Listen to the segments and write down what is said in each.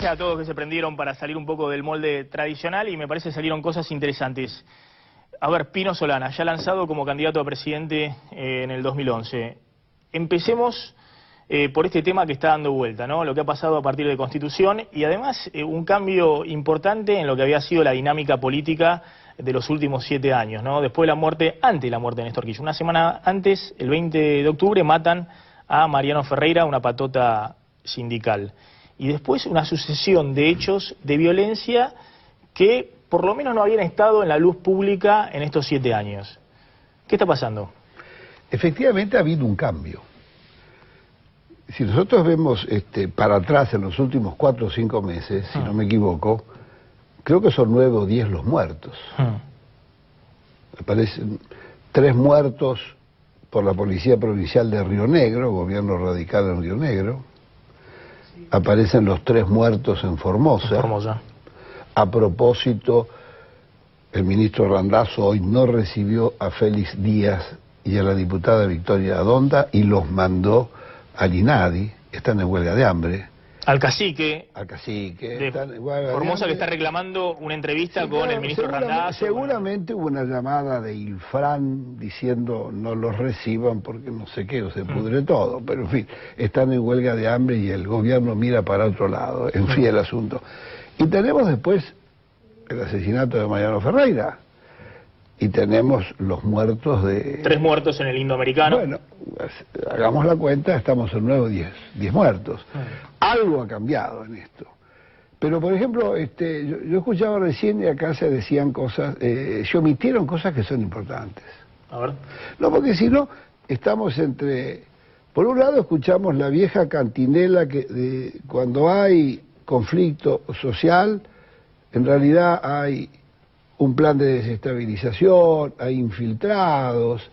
gracias a todos que se prendieron para salir un poco del molde tradicional y me parece que salieron cosas interesantes. A ver, Pino Solana, ya lanzado como candidato a presidente en el 2011. Empecemos por este tema que está dando vuelta, ¿no? Lo que ha pasado a partir de Constitución y además un cambio importante en lo que había sido la dinámica política de los últimos 7 años, ¿no? Después de la muerte, antes de la muerte de Néstor Kirchner. Una semana antes, el 20 de octubre, matan a Mariano Ferreira, una patota sindical. Y después una sucesión de hechos de violencia que por lo menos no habían estado en la luz pública en estos 7 años. ¿Qué está pasando? Efectivamente ha habido un cambio. Si nosotros vemos para atrás en los últimos 4 o 5 meses, si no me equivoco, creo que son 9 o 10 los muertos. Me parecen 3 muertos por la Policía Provincial de Río Negro, gobierno radical en Río Negro. Aparecen los 3 muertos en Formosa. A propósito, el ministro Randazzo hoy no recibió a Félix Díaz y a la diputada Victoria Donda y los mandó al INADI. Están en huelga de hambre. Al cacique. Al cacique. De Formosa que está reclamando una entrevista con el ministro Randazzo. Seguramente hubo una llamada de Ilfran diciendo no los reciban porque no sé qué, o se pudre todo. Pero en fin, están en huelga de hambre y el gobierno mira para otro lado. En fin, el asunto. Y tenemos después el asesinato de Mariano Ferreira. Y tenemos los muertos de... 3 muertos en el Indoamericano. Bueno, hagamos la cuenta, estamos en 9 o 10 muertos. Algo ha cambiado en esto. Pero, por ejemplo, yo escuchaba recién y acá se decían cosas, se omitieron cosas que son importantes. A ver. No, porque si no, estamos entre... Por un lado escuchamos la vieja cantinela que cuando hay conflicto social, en realidad hay un plan de desestabilización, hay infiltrados,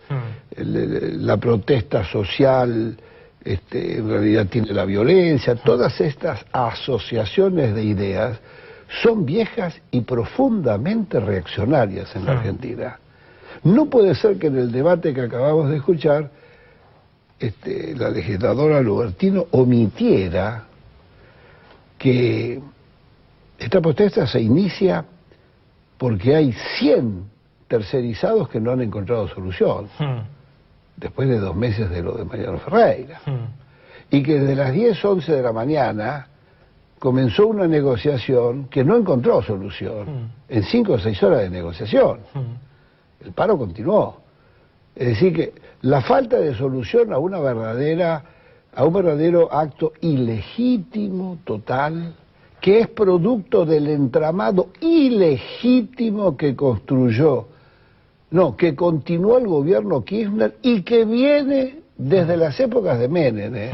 la protesta social en realidad tiene la violencia. Todas estas asociaciones de ideas son viejas y profundamente reaccionarias en la Argentina. No puede ser que en el debate que acabamos de escuchar la legisladora Lubertino omitiera que esta protesta se inicia porque hay 100 tercerizados que no han encontrado solución, después de 2 meses de lo de Mariano Ferreira. Y que desde las 10, 11 de la mañana comenzó una negociación que no encontró solución, en 5 o 6 horas de negociación. El paro continuó. Es decir que la falta de solución a un verdadero acto ilegítimo, total, que es producto del entramado ilegítimo que que continuó el gobierno Kirchner y que viene desde las épocas de Menem.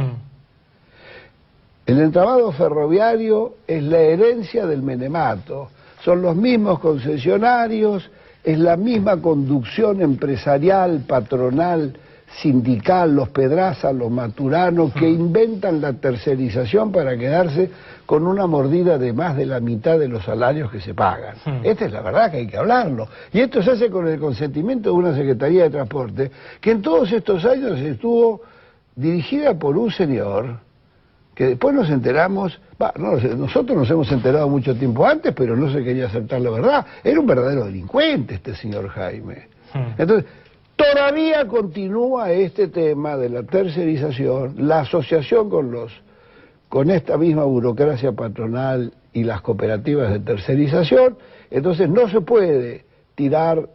El entramado ferroviario es la herencia del menemato, son los mismos concesionarios, es la misma conducción empresarial, patronal, sindical, los Pedraza, los Maturano, que inventan la tercerización para quedarse con una mordida de más de la mitad de los salarios que se pagan. Esta es la verdad que hay que hablarlo. Y esto se hace con el consentimiento de una Secretaría de Transporte que en todos estos años estuvo dirigida por un señor que después nos enteramos, nosotros nos hemos enterado mucho tiempo antes, pero no se quería aceptar la verdad. Era un verdadero delincuente este señor Jaime. Entonces, todavía continúa este tema de la tercerización, la asociación con esta misma burocracia patronal y las cooperativas de tercerización. Entonces no se puede tirar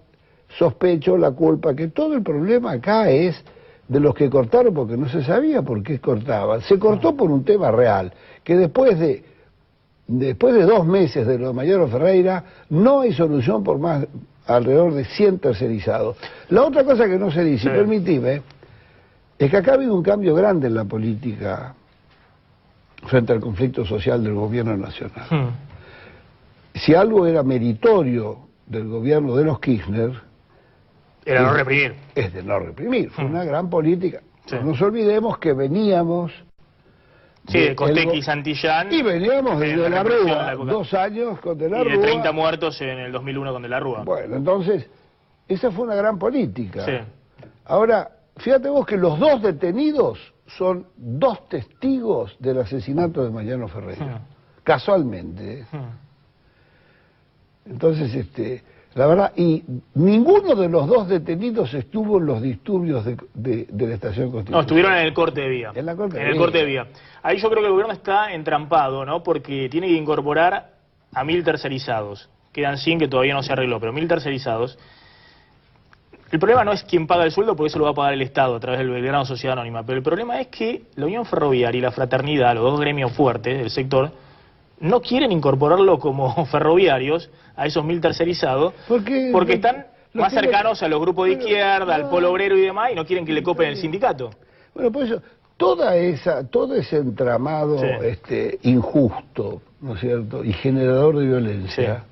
sospecho la culpa, que todo el problema acá es de los que cortaron porque no se sabía por qué cortaban. Se cortó por un tema real, que después de 2 meses de lo de Mariano Ferreira no hay solución por más alrededor de 100 tercerizados. La otra cosa que no se dice, permitime, es que acá ha habido un cambio grande en la política frente al conflicto social del gobierno nacional. Si algo era meritorio del gobierno de los Kirchner, era no reprimir. Es de no reprimir, fue una gran política. No nos olvidemos que veníamos... de Costequi y Santillán. Y veníamos de la Rúa, 2 años con De la Rúa. Y de 30 muertos en el 2001 con De la Rúa. Bueno, entonces, esa fue una gran política. Ahora, fíjate vos que los 2 detenidos son 2 testigos del asesinato de Mariano Ferreira. casualmente. Entonces, la verdad, y ninguno de los dos detenidos estuvo en los disturbios de la estación Constitución. No, estuvieron en el corte de vía. En la corte de En el vía. corte de vía. Ahí yo creo que el gobierno está entrampado, ¿no? Porque tiene que incorporar a 1000 tercerizados. Quedan 100 que todavía no se arregló, pero 1000 tercerizados. El problema no es quién paga el sueldo, porque eso lo va a pagar el Estado a través del Belgrano Sociedad Anónima. Pero el problema es que la Unión Ferroviaria y la Fraternidad, los dos gremios fuertes del sector, no quieren incorporarlo como ferroviarios a esos 1000 tercerizados, porque están más cercanos a los grupos de izquierda, al polo obrero y demás, y no quieren que le copen el sindicato. Bueno, por eso, todo ese entramado injusto, ¿no es cierto?, y generador de violencia,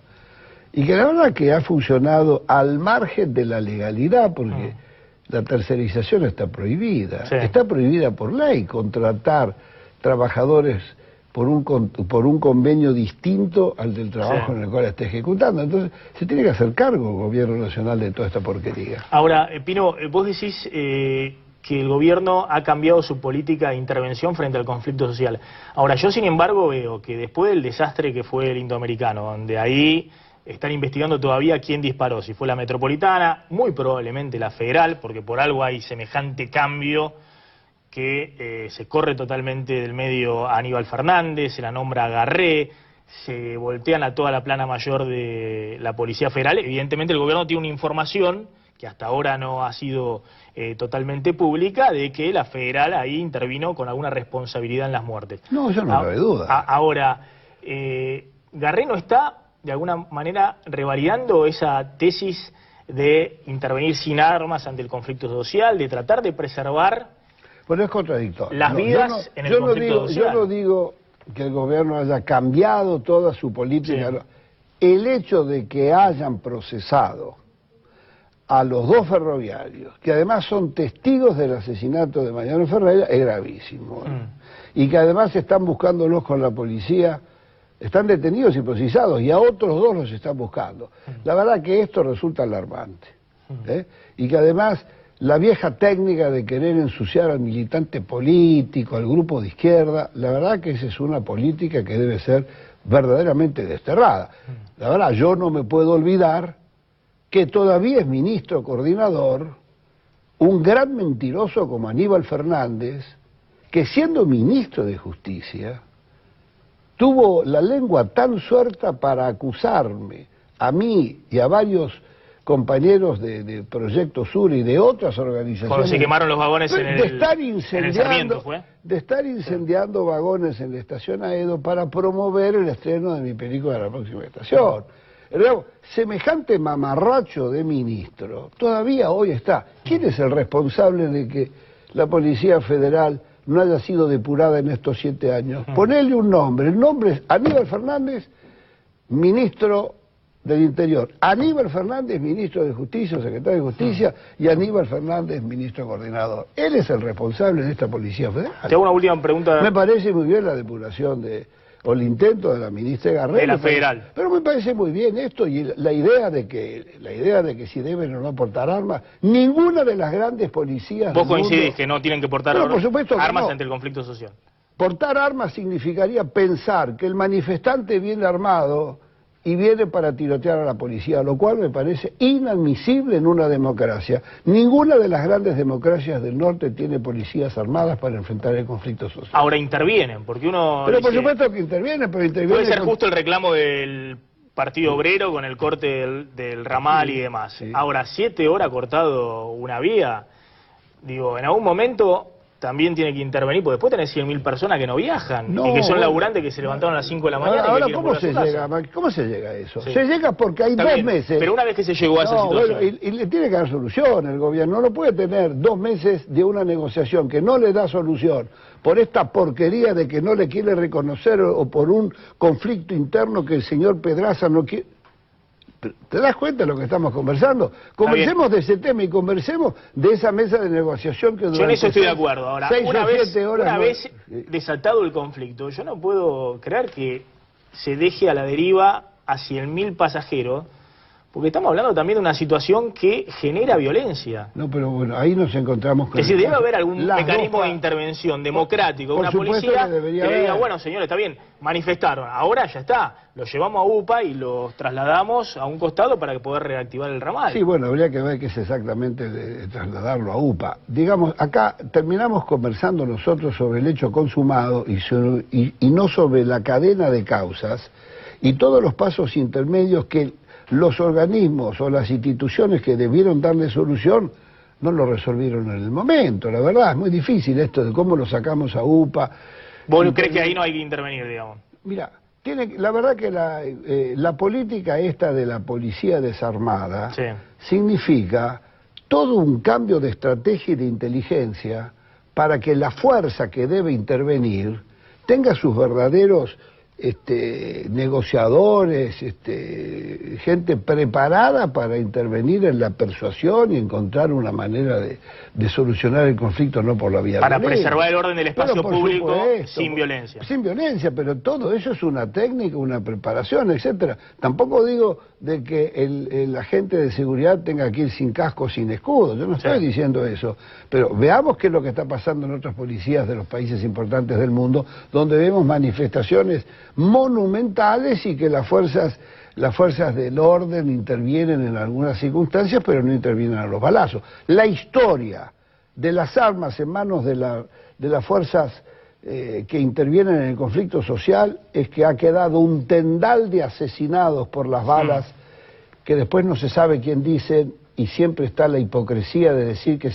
y que la verdad que ha funcionado al margen de la legalidad, porque la tercerización está prohibida. Está prohibida por ley contratar trabajadores por un convenio distinto al del trabajo en el cual esté ejecutando. Entonces, se tiene que hacer cargo el gobierno nacional de toda esta porquería. Ahora, Pino, vos decís que el gobierno ha cambiado su política de intervención frente al conflicto social. Ahora, yo sin embargo veo que después del desastre que fue el Indoamericano, donde ahí están investigando todavía quién disparó, si fue la Metropolitana, muy probablemente la Federal, porque por algo hay semejante cambio que se corre totalmente del medio a Aníbal Fernández, se la nombra Garré, se voltean a toda la plana mayor de la Policía Federal. Evidentemente el gobierno tiene una información que hasta ahora no ha sido totalmente pública, de que la Federal ahí intervino con alguna responsabilidad en las muertes. No, eso no cabe duda. Ahora, Garré no está de alguna manera revalidando esa tesis de intervenir sin armas ante el conflicto social, de tratar de preservar Bueno, es contradictorio. las vidas en el conflicto social. Yo no digo que el gobierno haya cambiado toda su política. Sí. El hecho de que hayan procesado a los dos ferroviarios, que además son testigos del asesinato de Mariano Ferreira, es gravísimo. Y que además están buscándolos con la policía, están detenidos y procesados, y a otros dos los están buscando. La verdad que esto resulta alarmante. Y que además la vieja técnica de querer ensuciar al militante político, al grupo de izquierda, la verdad que esa es una política que debe ser verdaderamente desterrada. La verdad, yo no me puedo olvidar que todavía es ministro coordinador un gran mentiroso como Aníbal Fernández, que siendo ministro de Justicia tuvo la lengua tan suelta para acusarme a mí y a varios compañeros de Proyecto Sur y de otras organizaciones. Cuando se quemaron los vagones en el Sarmiento, ¿fue? De estar incendiando vagones en la estación Aedo para promover el estreno de mi película de La Próxima Estación. Luego, semejante mamarracho de ministro todavía hoy está. ¿Quién es el responsable de que la Policía Federal no haya sido depurada en estos 7 años? Ponele un nombre. El nombre es Aníbal Fernández, ministro del Interior. Aníbal Fernández, ministro de Justicia, secretario de Justicia, y Aníbal Fernández, ministro coordinador. Él es el responsable de esta Policía Federal. Te hago una última pregunta. Me parece muy bien la depuración o el intento de la ministra Garré. De la Federal. Pero me parece muy bien esto, y la idea de que si deben o no portar armas, ninguna de las grandes policías ¿Vos coincidís que no tienen que portar por supuesto que armas no. ante el conflicto social? Portar armas significaría pensar que el manifestante viene armado y viene para tirotear a la policía, lo cual me parece inadmisible en una democracia. Ninguna de las grandes democracias del norte tiene policías armadas para enfrentar el conflicto social. Ahora intervienen, porque uno Pero dice, por supuesto que intervienen, pero intervienen... puede ser justo el reclamo del Partido Obrero con el corte del ramal y demás. Sí. Ahora, 7 horas cortado una vía, digo, en algún momento también tiene que intervenir, porque después tenés 100.000 personas que no viajan, y que son laburantes que se levantaron a las 5 de la mañana. Ahora, y que ¿cómo quieren volver a su casa. ¿cómo se llega a eso? Sí. Se llega porque hay Está 2 bien, meses. pero una vez que se llegó a esa situación... Bueno, y le tiene que dar solución el gobierno. No puede tener 2 meses de una negociación que no le da solución por esta porquería de que no le quiere reconocer o por un conflicto interno que el señor Pedraza no quiere... ¿Te das cuenta de lo que estamos conversando? Conversemos de ese tema y conversemos de esa mesa de negociación que durante yo en eso estoy de acuerdo. Ahora, 6 una o 7 horas una vez desatado el conflicto, yo no puedo creer que se deje a la deriva a 100.000 pasajeros, Porque estamos hablando también de una situación que genera violencia. No, pero bueno, ahí nos encontramos con... Es decir, debe haber algún mecanismo de intervención democrático de una policía que le diga, bueno, señores, está bien, manifestaron, ahora ya está, los llevamos a UPA y los trasladamos a un costado para poder reactivar el ramal. Sí, bueno, habría que ver qué es exactamente de trasladarlo a UPA. Digamos, acá terminamos conversando nosotros sobre el hecho consumado y no sobre la cadena de causas y todos los pasos intermedios que los organismos o las instituciones que debieron darle solución no lo resolvieron en el momento. La verdad, es muy difícil esto de cómo lo sacamos a UPA. ¿Vos crees que ahí no hay que intervenir, digamos? Mira, la verdad que la política esta de la policía desarmada significa todo un cambio de estrategia y de inteligencia para que la fuerza que debe intervenir tenga sus verdaderos negociadores, gente preparada para intervenir en la persuasión y encontrar una manera de solucionar el conflicto, no por la vía para violenta. Preservar el orden del espacio público supuesto, sin violencia. Sin violencia, pero todo eso es una técnica, una preparación, etcétera. Tampoco digo de que el agente de seguridad tenga que ir sin casco, sin escudo, yo no estoy diciendo eso, pero veamos qué es lo que está pasando en otras policías de los países importantes del mundo, donde vemos manifestaciones monumentales y que las fuerzas del orden intervienen en algunas circunstancias, pero no intervienen a los balazos. La historia de las armas en manos de las fuerzas que intervienen en el conflicto social es que ha quedado un tendal de asesinados por las balas que después no se sabe quién dicen, y siempre está la hipocresía de decir que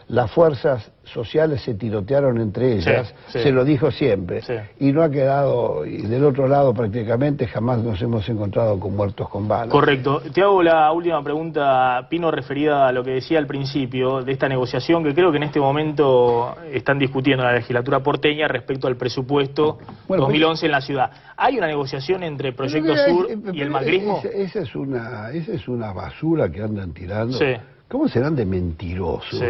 las fuerzas sociales se tirotearon entre ellas, se lo dijo siempre, y no ha quedado, y del otro lado prácticamente jamás nos hemos encontrado con muertos con balas. Correcto. Te hago la última pregunta, Pino, referida a lo que decía al principio de esta negociación que creo que en este momento están discutiendo en la legislatura porteña respecto al presupuesto 2011 en la ciudad. ¿Hay una negociación entre Proyecto Sur y el macrismo? Esa es una basura que andan tirando. ¿Cómo serán de mentirosos?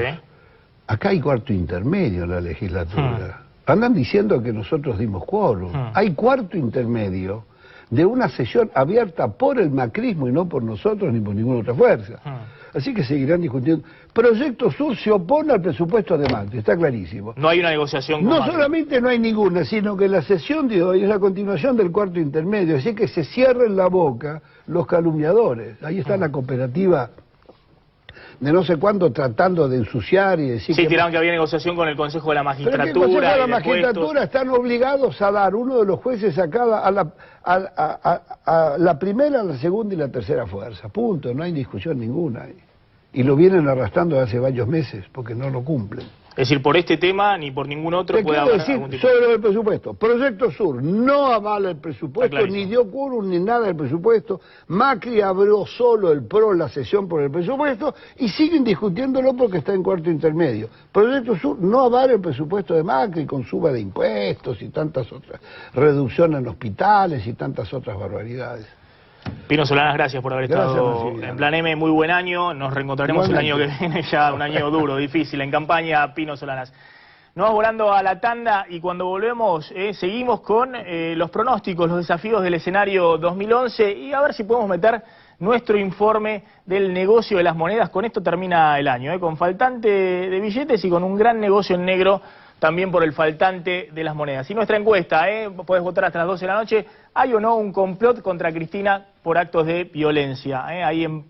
Acá hay cuarto intermedio en la legislatura. Andan diciendo que nosotros dimos quórum. Hay cuarto intermedio de una sesión abierta por el macrismo y no por nosotros ni por ninguna otra fuerza. Así que seguirán discutiendo. Proyecto Sur se opone al presupuesto de Macri, está clarísimo. No hay una negociación con Macri. Solamente no hay ninguna, sino que la sesión de hoy es la continuación del cuarto intermedio. Así que se cierren la boca los calumniadores. Ahí está la cooperativa de no sé cuándo tratando de ensuciar y decir... Sí, tiraron que había negociación con el Consejo de la Magistratura. Pero el Consejo de la Magistratura están obligados a dar uno de los jueces a la primera, la segunda y la tercera fuerza. Punto, no hay discusión ninguna. Y lo vienen arrastrando hace varios meses porque no lo cumplen. Es decir, por este tema ni por ningún otro puede haber algún tipo... Sobre el presupuesto. Proyecto Sur no avala el presupuesto, ni dio quórum ni nada del presupuesto. Macri abrió solo la sesión por el presupuesto y siguen discutiéndolo porque está en cuarto intermedio. Proyecto Sur no avala el presupuesto de Macri con suba de impuestos y tantas otras, reducción en hospitales y tantas otras barbaridades. Pino Solanas, gracias por haber estado en Plan M. Muy buen año. Nos reencontraremos el año que viene, ya un año duro, difícil, en campaña. Pino Solanas. Nos vamos volando a la tanda y cuando volvemos seguimos con los pronósticos, los desafíos del escenario 2011 y a ver si podemos meter nuestro informe del negocio de las monedas. Con esto termina el año, con faltante de billetes y con un gran negocio en negro también por el faltante de las monedas. Y nuestra encuesta, podés votar hasta las 12 de la noche, ¿hay o no un complot contra Cristina por actos de violencia? Ahí en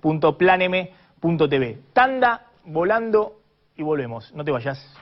www.planm.tv. Tanda, volando y volvemos. No te vayas.